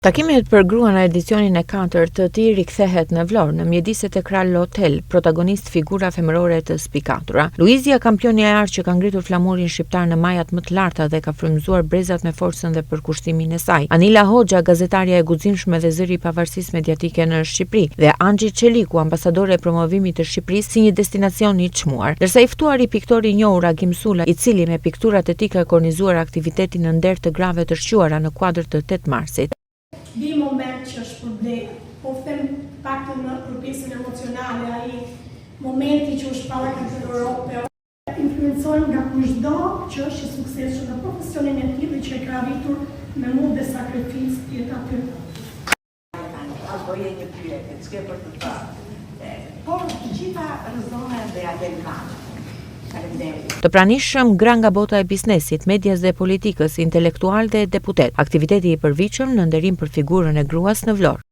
Takimet për gruan në edicionin e 4 të tij rikthehet në Vlorë, në mjediset e Kral Hotel, protagonist figura femërore të spikatura. Luizia, kampioni e artë që ka ngritur flamurin shqiptar në majat më të larta dhe ka frymëzuar brezat me forcën dhe përkushtimin e saj. Anila Hoxha, gazetarja e guximshme dhe zëri i pavarësisë mediatike në Shqipëri, dhe Angji Çeliku, ambasadore e promovimit të Shqipërisë si një destinacion i çmuar. Ndërsa i ftuari piktori i njohur Agim Sula, i cili me pikturat e tij ka kornizuar aktivitetin në nder të grave të shquara në kuadër të 8 marsit. Di moment që është për vlerë, po them pak në pjesën emocionale, ai momenti që është para kampionit Europë, influencojnë nga çdo që është i suksesshëm në profesionin e tij dhe që e ka arritur me mund dhe sakrificë të jetë aty. Apo jetë një pyetje, s'ke për të thënë. Por të gjitha rrezohen dhe adelkan. Të pranishëm gra nga bota e biznesit, medias dhe politikës, intelektual dhe deputet. Aktiviteti i përvitshëm në nderim për figurën e gruas në Vlorë.